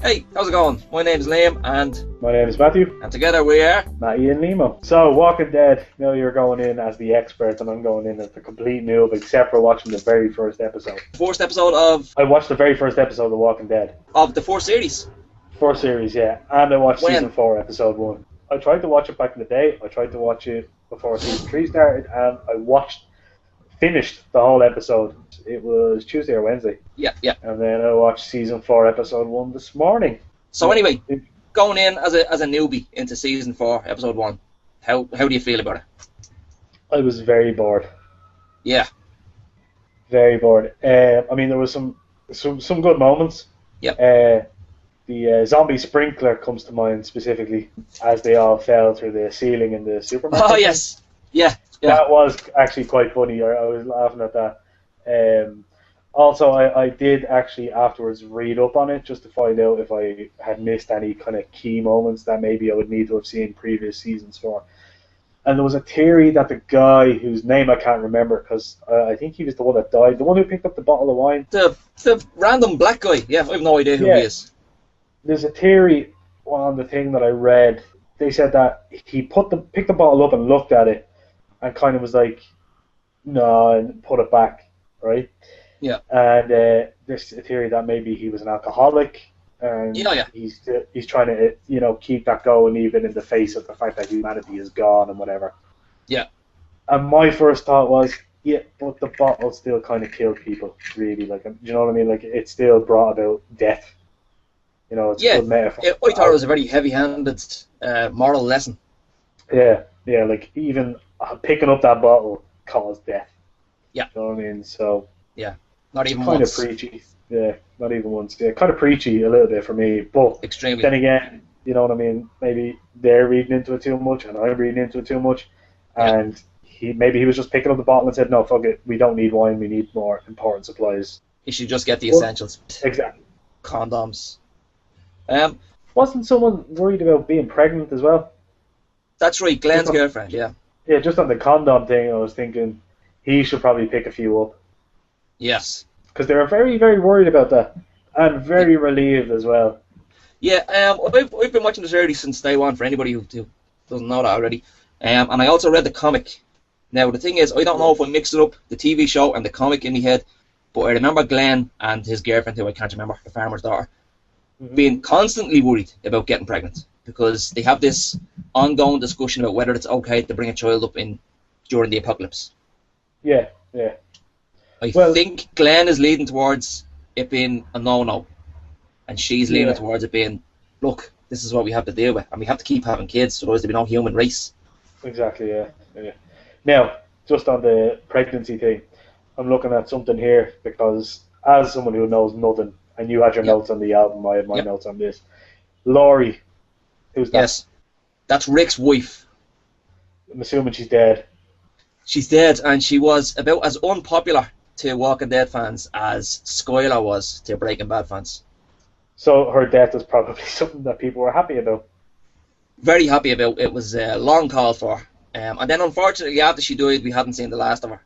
Hey, how's it going? My name's Liam, and My name is Mattie. together we are... Mattie and Liamo. So, Walking Dead, now you're going in as the expert and I'm going in as the complete noob, except for watching the very first episode. First episode of I watched the very first episode of Walking Dead. the 4 series. 4 series, yeah. And I watched When? Season 4, Episode 1. I tried to watch it back in the day. I tried to watch it before Season 3 started, and I finished the whole episode. It was Tuesday or Wednesday. Yeah. And then I watched Season 4, Episode 1 this morning. So anyway, going in as a newbie into Season 4, Episode 1, how do you feel about it? I was very bored. Yeah. Very bored. I mean, there was some good moments. Yeah. The zombie sprinkler comes to mind specifically, as they all fell through the ceiling in the supermarket. Oh, yes. Yeah. That was actually quite funny. I was laughing at that. Also, I did actually afterwards read up on it just to find out if I had missed any kind of key moments that maybe I would need to have seen previous seasons for. And there was a theory that the guy whose name I can't remember, because I think he was the one that died, the one who picked up the bottle of wine. The random black guy. Yeah, I have no idea who he is. There's a theory on the thing that I read. They said that he picked the bottle up and looked at it and kind of was like, no, and put it back, right? Yeah. And there's a theory that maybe he was an alcoholic, and he's trying to keep that going even in the face of the fact that humanity is gone and whatever. Yeah. And my first thought was, yeah, but the bottle still kind of killed people, really. Like, you know what I mean? Like, it still brought about death. It's a good metaphor. I thought it was a very heavy-handed moral lesson. Yeah, like even picking up that bottle caused death. Yeah. You know what I mean? So. Yeah. Not even kind once. Kind of preachy. Yeah, not even once. Yeah, kind of preachy a little bit for me, but extremely. Then again, you know what I mean? Maybe they're reading into it too much, and I'm reading into it too much, and he was just picking up the bottle and said, "No, fuck it, we don't need wine. We need more important supplies. You should just get the essentials." Exactly. Condoms. Wasn't someone worried about being pregnant as well? That's right, Glenn's girlfriend. Yeah. Yeah, just on the condom thing, I was thinking he should probably pick a few up. Yes. Because they were very, very worried about that, and very relieved as well. Yeah, I've been watching the series since day one, for anybody who doesn't know that already. And I also read the comic. Now, the thing is, I don't know if I mixed it up, the TV show and the comic in my head, but I remember Glenn and his girlfriend, who I can't remember, the farmer's daughter, being constantly worried about getting pregnant, because they have this ongoing discussion about whether it's okay to bring a child up during the apocalypse. Yeah. I think Glenn is leading towards it being a no-no, and she's leaning towards it being, look, this is what we have to deal with, and we have to keep having kids, otherwise there'll be no human race. Exactly, yeah. Now, just on the pregnancy thing, I'm looking at something here, because as someone who knows nothing, and you had your notes on the album, I had my notes on this. Laurie, who's that? Yes, that's Rick's wife. I'm assuming she's dead. She's dead, and she was about as unpopular to Walking Dead fans as Skylar was to Breaking Bad fans. So her death is probably something that people were happy about. Very happy about. It was long called for. And then unfortunately after she died, we hadn't seen the last of her.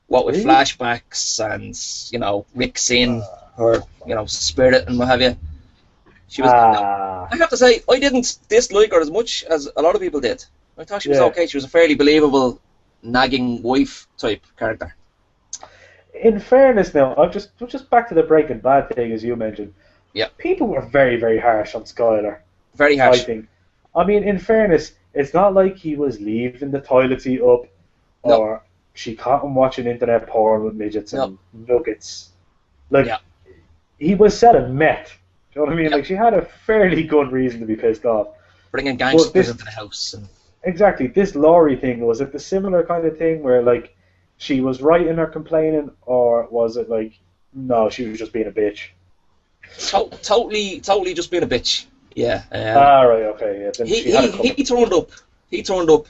What with flashbacks and, Rick seeing her, spirit and what have you. She was. I have to say, I didn't dislike her as much as a lot of people did. I thought she was okay. She was a fairly believable, nagging wife type character. In fairness, now, I'm just back to the Breaking Bad thing, as you mentioned. Yeah. People were very, very harsh on Skylar. Very harsh. I think. I mean, in fairness, it's not like he was leaving the toilet seat up, or she caught him watching internet porn with midgets and nuggets. Like, he was selling meth. Do you know what I mean? Like, she had a fairly good reason to be pissed off. Bringing gangsters into the house. Exactly. This Laurie thing, was it the similar kind of thing where, like, she was right in her complaining, or was it like, no, she was just being a bitch? Totally just being a bitch. Yeah. Right, okay. Yeah. He turned up.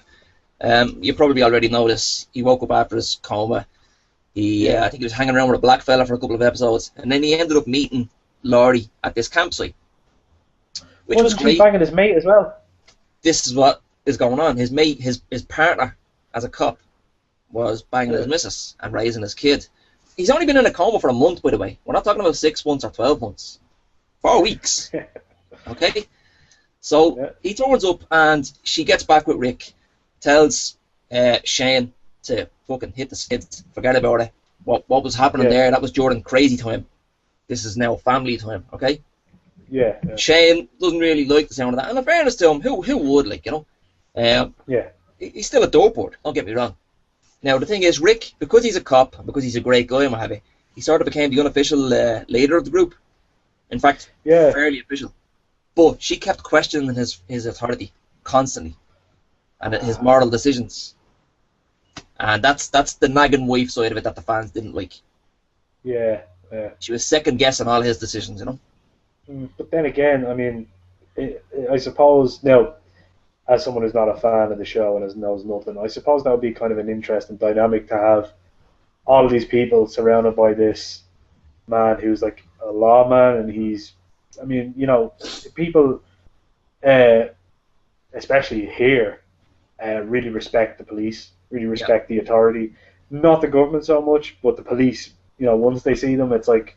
You probably already know this. He woke up after his coma. I think he was hanging around with a black fella for a couple of episodes, and then he ended up meeting Laurie at this campsite, which was great. He banging his mate as well. This is what is going on. His mate, his partner as a cop, was banging his missus and raising his kid. He's only been in a coma for a month, by the way. We're not talking about 6 months or 12 months. 4 weeks. Okay? So he turns up and she gets back with Rick, tells Shane to fucking hit the skids, forget about it. What was happening there, that was during crazy time. This is now family time, okay? Yeah. Shane doesn't really like the sound of that. And in fairness to him, who would, like, you know? He's still a dope board, don't get me wrong. Now, the thing is, Rick, because he's a cop, and because he's a great guy and what have you, he sort of became the unofficial leader of the group. In fact, fairly official. But she kept questioning his authority constantly and his moral decisions. And that's the nagging wife side of it that the fans didn't like. Yeah. She was second guessing all his decisions, you know? But then again, I mean, I suppose, now, as someone who's not a fan of the show and knows nothing, I suppose that would be kind of an interesting dynamic to have all of these people surrounded by this man who's like a lawman, and he's, I mean, you know, people, especially here, really respect the police, really respect the authority. Not the government so much, but the police, you know, once they see them, it's like,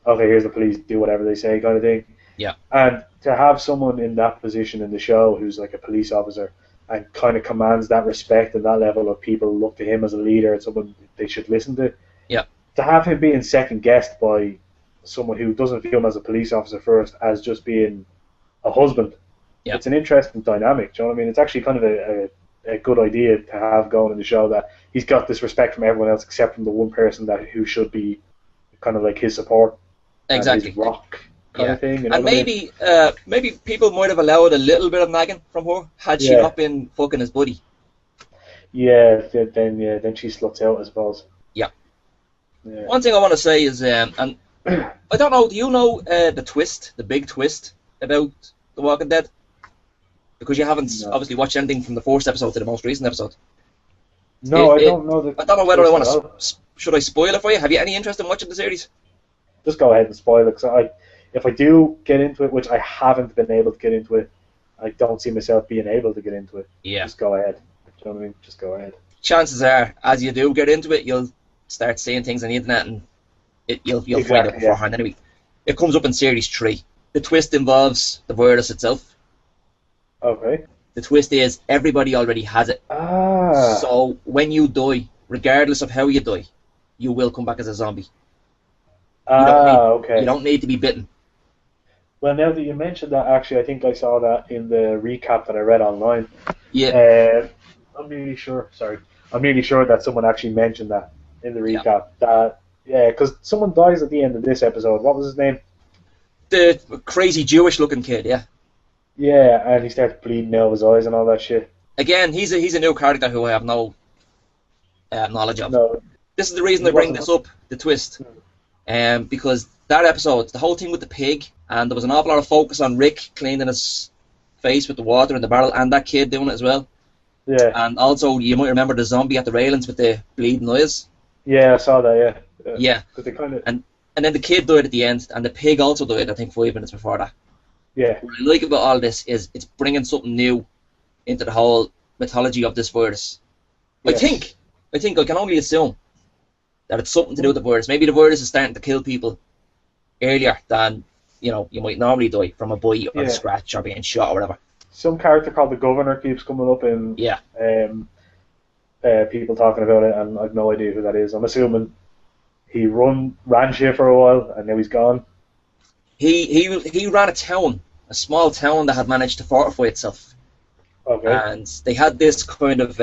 okay, here's the police, do whatever they say kind of thing. Yeah. And to have someone in that position in the show who's like a police officer and kind of commands that respect and that level of people look to him as a leader and someone they should listen to. Yeah. To have him being second guessed by someone who doesn't view him as a police officer first as just being a husband. Yeah. It's an interesting dynamic. Do you know what I mean? It's actually kind of a good idea to have going in the show, that he's got this respect from everyone else except from the one person who should be kind of like his support. Exactly. His rock. Kind of thing, you know, and maybe people might have allowed a little bit of nagging from her had she not been fucking his buddy. Yeah, then she sluts out, I suppose. Yeah. One thing I want to say is, and I don't know, do you know the twist, the big twist about The Walking Dead? Because you haven't obviously watched anything from the first episode to the most recent episode. No, I don't know. I don't know whether I want to. Should I spoil it for you? Have you any interest in watching the series? Just go ahead and spoil it, because if I do get into it, which I haven't been able to get into it, I don't see myself being able to get into it. Yeah. Just go ahead. Do you know what I mean? Just go ahead. Chances are, as you do get into it, you'll start seeing things on the internet, and you'll find it beforehand anyway. It comes up in Series 3. The twist involves the virus itself. Okay. The twist is everybody already has it. So when you die, regardless of how you die, you will come back as a zombie. Okay. You don't need to be bitten. Well, now that you mentioned that, actually, I think I saw that in the recap that I read online. Yeah. I'm nearly sure that someone actually mentioned that in the recap. That because someone dies at the end of this episode. What was his name? The crazy Jewish-looking kid, yeah. Yeah, and he starts bleeding out of his eyes and all that shit. Again, he's a new character who I have no knowledge of. No. This is the reason I bring this up, the twist. Because that episode, the whole thing with the pig, and there was an awful lot of focus on Rick cleaning his face with the water in the barrel, and that kid doing it as well. Yeah. And also, you might remember the zombie at the railings with the bleeding eyes. Yeah, I saw that, Yeah. They kind of... And then the kid died at the end, and the pig also died, I think, 5 minutes before that. Yeah. What I like about all this is it's bringing something new into the whole mythology of this virus. Yes. I think I can only assume that it's something to do with the virus. Maybe the virus is starting to kill people earlier than, you might normally die from a bite or a scratch or being shot or whatever. Some character called the Governor keeps coming up in people talking about it, and I've no idea who that is. I'm assuming he ran shit for a while and now he's gone. He ran a small town that had managed to fortify itself. Okay. And they had this kind of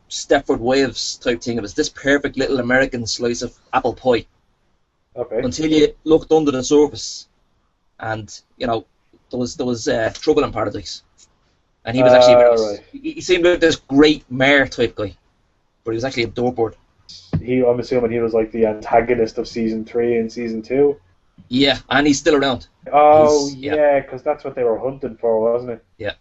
Stepford Wives type thing. It was this perfect little American slice of apple pie. Okay. Until you looked under the surface, and there was trouble in paradise. And he was actually he seemed like this great mayor type guy, but he was actually a doorboard. I'm assuming he was like the antagonist of season 3 and season 2. Yeah, and he's still around. Oh, because that's what they were hunting for, wasn't it? Yeah.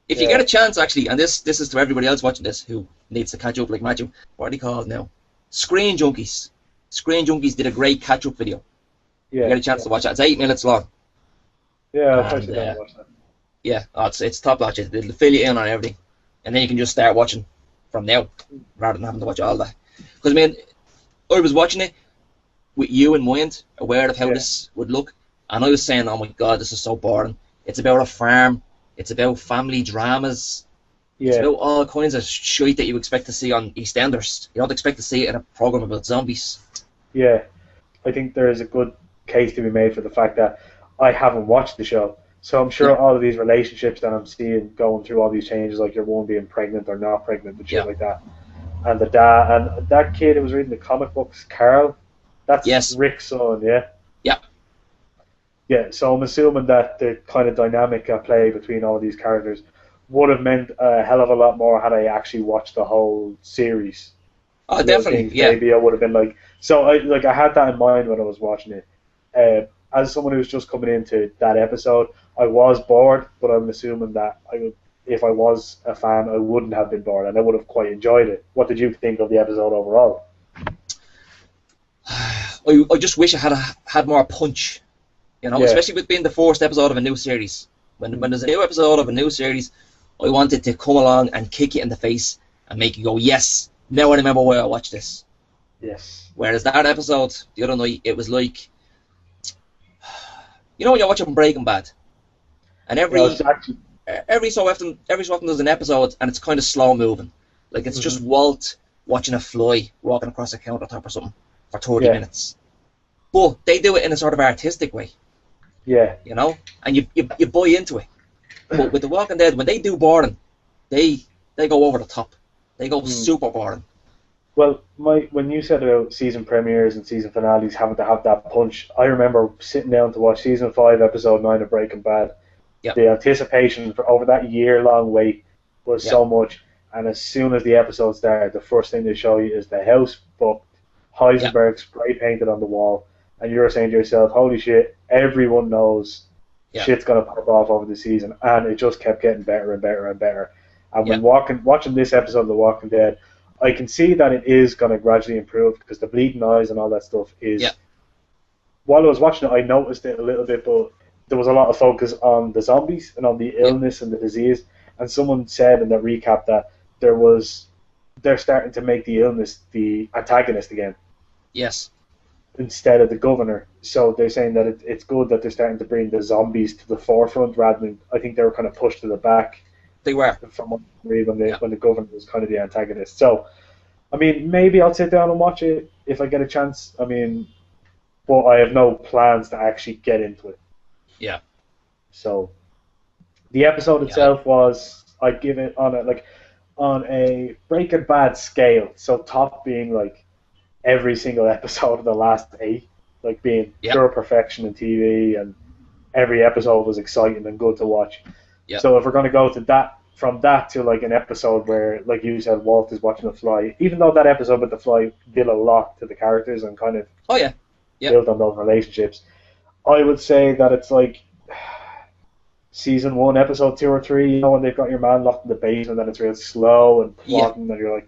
If you get a chance, actually, and this is to everybody else watching this who needs to catch up like Matthew, what are they called now? Screen Junkies. Screen Junkies did a great catch-up video. Yeah. You get a chance to watch that. It's 8 minutes long. Yeah, I'll probably watch that. Yeah, it's top notch. It'll fill you in on everything. And then you can just start watching from now, rather than having to watch all that. Because, I was watching it with you in mind, aware of how this would look, and I was saying, oh my god, this is so boring. It's about a farm. It's about family dramas. It's Yeah, about all kinds of shit that you expect to see on EastEnders. You don't expect to see it in a program about zombies. yeah. I think there is a good case to be made for the fact that I haven't watched the show. So I'm sure Yeah, all of these relationships that I'm seeing going through all these changes, like your one being pregnant or not pregnant and shit yeah, like that, and the dad and that kid who was reading the comic books, Carl, that's yes, Rick's son, yeah. yeah. Yeah, so I'm assuming that the kind of dynamic at play between all of these characters would have meant a hell of a lot more had I actually watched the whole series. Oh, Little definitely, things yeah. maybe I would have been like. So I had that in mind when I was watching it. As someone who's just coming into that episode, I was bored, but I'm assuming that if I was a fan, I wouldn't have been bored and I would have quite enjoyed it. What did you think of the episode overall? I just wish I had more punch, Yeah, especially with being the first episode of a new series. When there's a new episode of a new series, I want it to come along and kick you in the face and make you go, yes, now I remember why I watched this. yes, Whereas that episode, the other night, it was like, when you're watching Breaking Bad, and yeah. It's actually, every so often there's an episode and it's kind of slow moving, like it's just Walt watching a fly walking across a countertop or something for 30 yeah, minutes. But they do it in a sort of artistic way, yeah. and you buy into it. But with The Walking Dead, when they do boring, they go over the top. They go super boring. Well, when you said about season premieres and season finales having to have that punch, I remember sitting down to watch season 5, episode 9 of Breaking Bad. Yep. The anticipation for over that year-long wait was Yep. so much, and as soon as the episode started, the first thing they show you is the house booked, Heisenberg spray painted on the wall, and you're saying to yourself, "Holy shit! Everyone knows Yep. shit's gonna pop off over the season," and it just kept getting better and better and better. And when Yep. watching this episode of The Walking Dead, I can see that it is going to gradually improve because the bleeding eyes and all that stuff is. Yep. While I was watching it, I noticed it a little bit, but there was a lot of focus on the zombies and on the Yep. illness and the disease. And someone said in the recap that they're starting to make the illness the antagonist again Yes. instead of the governor. So they're saying that it's good that they're starting to bring the zombies to the forefront rather than, I think they were kind of pushed to the back They were. from what I read when Yeah. the governor was kind of the antagonist. So, I mean, maybe I'll sit down and watch it if I get a chance. I mean, but I have no plans to actually get into it. Yeah. So, the episode Yeah. itself was, I'd give it on a Breaking Bad scale. So top being like every single episode of the last 8, like being Yep. pure perfection in TV, and every episode was exciting and good to watch. Yep. So if we're going to go to that, from that to like an episode where, like you said, Walt is watching the fly, even though that episode with the fly did a lot to the characters and kind of Oh yeah. Yep. built on those relationships, I would say that it's like season 1, episode 2 or 3, when they've got your man locked in the basement and it's real slow and plotting and you're like,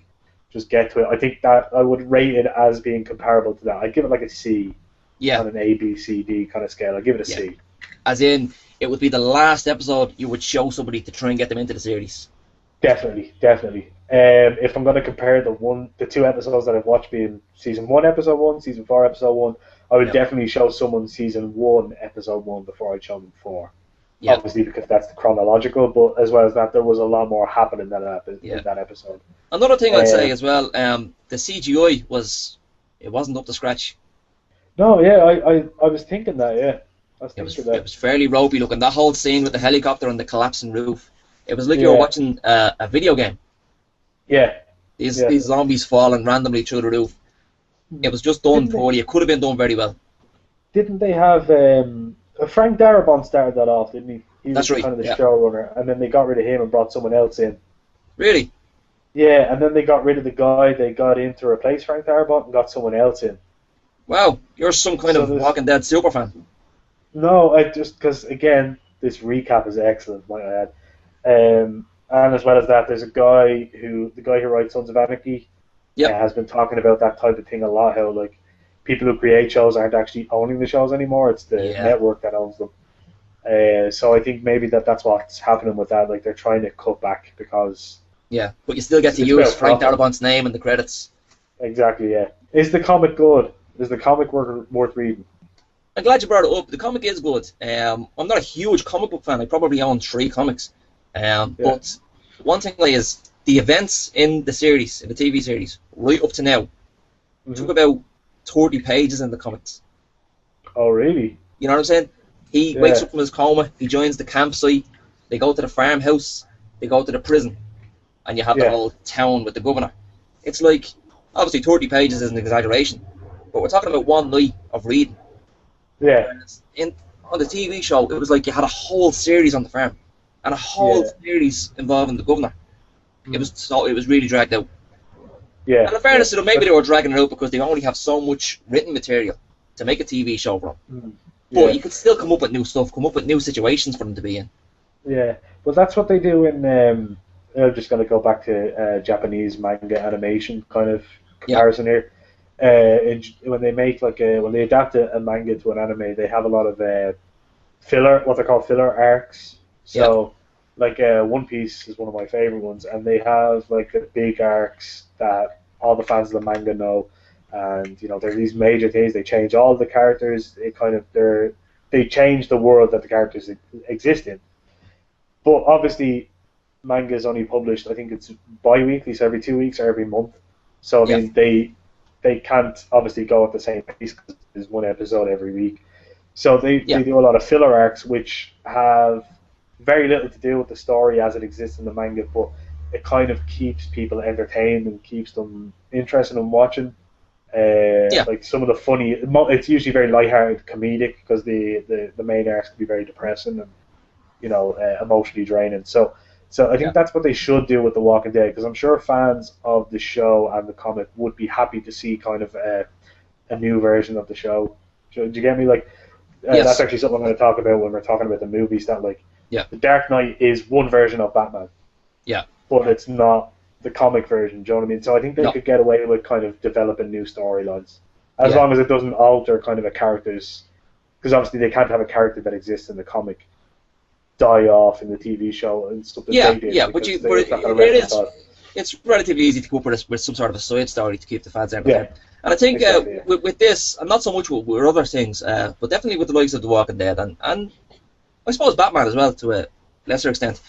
just get to it. I think that I would rate it as being comparable to that. I'd give it like a C Yeah. on an A, B, C, D kind of scale. I'd give it a Yeah. C. As in, it would be the last episode you would show somebody to try and get them into the series. Definitely, definitely. If I'm going to compare the 2 episodes that I've watched being season 1, episode 1, season 4, episode 1, I would Yep. definitely show someone season 1, episode 1 before I'd show them 4. Yeah. Obviously, because that's the chronological, but as well as that, there was a lot more happening in that episode. Another thing I'd say as well, the CGI wasn't up to scratch. No, yeah, I was thinking that, yeah. I was It was thinking that. it was fairly ropey looking. That whole scene with the helicopter and the collapsing roof. It was like you were Yeah. watching a video game. Yeah. These Yeah. these zombies falling randomly through the roof. It was just done Didn't they- poorly. It could have been done very well. Didn't they have Frank Darabont started that off, didn't he? He That's was right, kind of the yeah. showrunner, and then they got rid of him and brought someone else in. Really? Yeah, and then they got rid of the guy they got in to replace Frank Darabont and got someone else in. Wow, you're some kind So of there's- Walking Dead superfan. No, I just because again this recap is excellent, might I add. And as well as that, there's the guy who writes Sons of Anarchy. Yep. Has been talking about that type of thing a lot. How like people who create shows aren't actually owning the shows anymore; it's the Yeah. network that owns them. So I think maybe that's what's happening with that. Like they're trying to cut back because Yeah, but you still get to It's use about Frank profit. Darabont's name in the credits. exactly, yeah. Is the comic good? Is the comic worth reading? I'm glad you brought it up. The comic is good. I'm not a huge comic book fan. I probably own 3 comics. But one thing is the events in the series, in the TV series, right up to now, took about 30 pages in the comics. Oh, really? You know what I'm saying? He wakes up from his coma, he joins the campsite, they go to the farmhouse, they go to the prison, and you have the whole town with the governor. It's like, obviously 30 pages is an exaggeration, but we're talking about one night of reading. Yeah. On the TV show, it was like you had a whole series on the farm, and a whole series involving the governor. It was really dragged out. Yeah. And in fairness to them, maybe they were dragging it out because they only have so much written material to make a TV show from. But you could still come up with new stuff, come up with new situations for them to be in. Yeah, well, that's what they do in. I'm just going to go back to Japanese manga animation kind of comparison here. When they make when they adapt a manga to an anime, they have a lot of what they call filler arcs. So, One Piece is one of my favorite ones, and they have the big arcs that all the fans of the manga know. And there's these major things. They change all the characters. They change the world that the characters exist in. But obviously, manga is only published. I think it's bi-weekly, so every 2 weeks or every month. So I mean, they can't obviously go at the same pace because there's one episode every week. So they do a lot of filler arcs, which have very little to do with the story as it exists in the manga, but it kind of keeps people entertained and keeps them interested in watching. Like some of the funny, it's usually very lighthearted, comedic, because the main arcs can be very depressing and emotionally draining. So I think that's what they should do with The Walking Dead, because I'm sure fans of the show and the comic would be happy to see kind of a new version of the show. Do you get me? That's actually something I'm going to talk about when we're talking about the movies. That The Dark Knight is one version of Batman. Yeah. But it's not the comic version, do you know what I mean? So I think they could get away with kind of developing new storylines, as long as it doesn't alter kind of a character's, because obviously they can't have a character that exists in the comic die off in the TV show and stuff that they did. But it's relatively easy to come up with some sort of a side story to keep the fans entertained. And I think with this, and not so much with other things, but definitely with the likes of The Walking Dead and I suppose Batman as well to a lesser extent,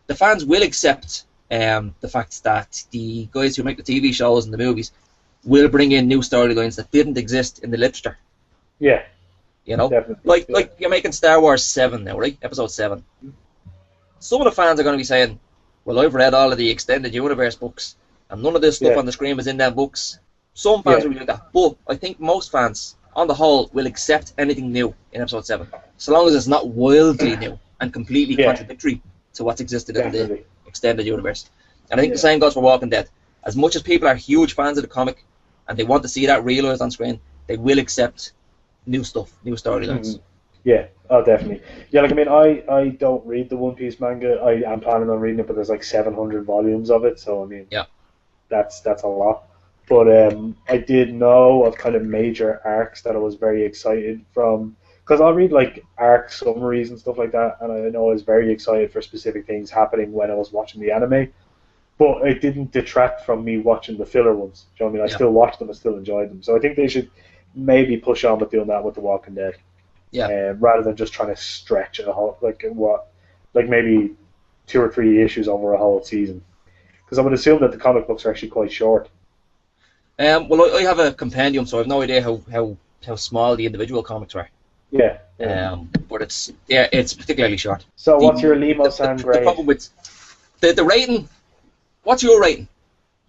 the fans will accept the fact that the guys who make the TV shows and the movies will bring in new storylines that didn't exist in the literature. Yeah. Definitely. Like you're making Star Wars 7 now, right? Episode 7. Some of the fans are going to be saying, well, I've read all of the extended universe books, and none of this stuff on the screen was in them books. Some fans will be like that, but I think most fans, on the whole, will accept anything new in Episode 7, so long as it's not wildly new and completely contradictory to what's existed in the extended universe. And I think the same goes for Walking Dead. As much as people are huge fans of the comic, and they want to see that realised on screen, they will accept new stuff, new storylines. Yeah, oh, definitely. Yeah, I don't read the One Piece manga. I am planning on reading it, but there's 700 volumes of it, so that's a lot. But I did know of kind of major arcs that I was very excited from, because I'll read arc summaries and stuff like that, and I know I was very excited for specific things happening when I was watching the anime. But it didn't detract from me watching the filler ones. Do you know what I mean? I still watched them, I still enjoyed them. So I think they should maybe push on with doing that with The Walking Dead. Rather than just trying to stretch a whole, maybe 2 or 3 issues over a whole season. Because I would assume that the comic books are actually quite short. Well, I have a compendium, so I have no idea how small the individual comics were. But it's particularly short. So what's your Liamo-san grade? The problem with the rating, what's your rating?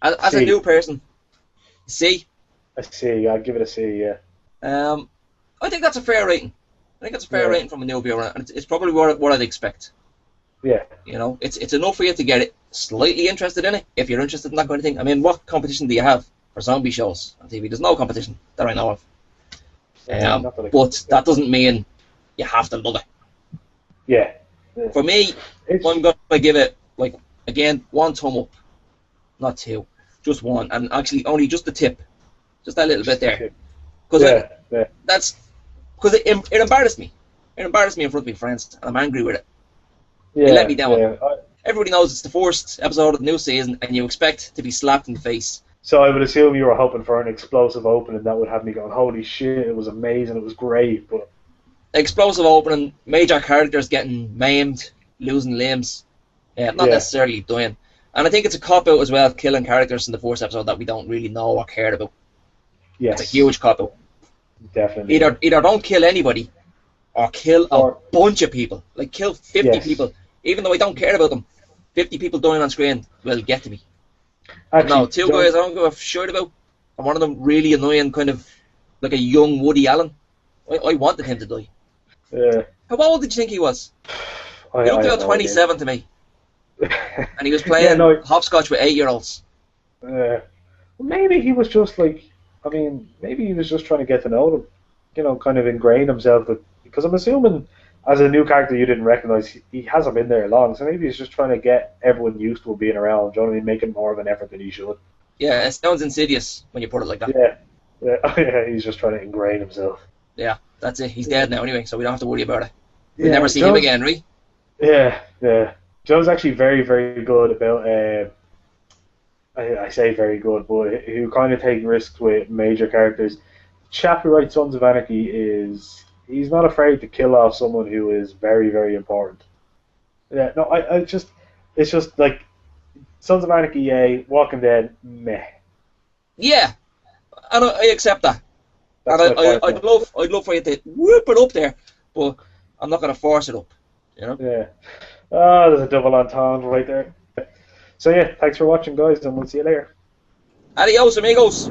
As a new person? C? A C, I'd give it a C, yeah. I think that's a fair rating. I think it's a fair rating from a new viewer, and it's probably what I'd expect. Yeah. It's enough for you to get it slightly interested in it, if you're interested in that kind of thing. I mean, what competition do you have for zombie shows on TV? There's no competition that I know of. But that doesn't mean you have to love it. Yeah. For me, I'm going to give it, again, 1 thumb up, not 2, just 1, and actually only just the tip, just that little bit there. Because it embarrassed me. It embarrassed me in front of my friends, and I'm angry with it. It let me down. Everybody knows it's the first episode of the new season, and you expect to be slapped in the face. So I would assume you were hoping for an explosive opening that would have me going, holy shit, it was amazing, it was great, but explosive opening, major characters getting maimed, losing limbs, not necessarily dying. And I think it's a cop-out as well, killing characters in the first episode that we don't really know or cared about. Yes. It's a huge cop-out. Definitely. Either don't kill anybody, or kill a bunch of people. Like, kill 50 people. Even though I don't care about them, 50 people dying on screen will get to me. Actually, no, two guys I don't give a shit about, and one of them really annoying, kind of like a young Woody Allen. I wanted him to die. How old did you think he was? He looked about 27 to me. And he was playing hopscotch with 8-year-olds. Maybe he was just like, maybe he was just trying to get to know them. You know, kind of ingrain himself with, because I'm assuming as a new character you didn't recognize, he hasn't been there long, so maybe he's just trying to get everyone used to being around. Do you know what I mean? Making more of an effort than he should. Yeah, it sounds insidious when you put it like that. Yeah, he's just trying to ingrain himself. Yeah, that's it. He's dead now anyway, so we don't have to worry about it. We'll never see him again, right? Yeah. Joe's actually very, very good about, I say very good, but who kind of take risks with major characters. Chap who writes Sons of Anarchy he's not afraid to kill off someone who is very, very important. Yeah, no, it's just like Sons of Anarchy, yay, Walking Dead, meh. Yeah, and I accept that. And I'd love for you to whoop it up there, but I'm not going to force it up, you know? Yeah. Oh, there's a double entendre right there. So yeah, thanks for watching, guys, and we'll see you later. Adios, amigos.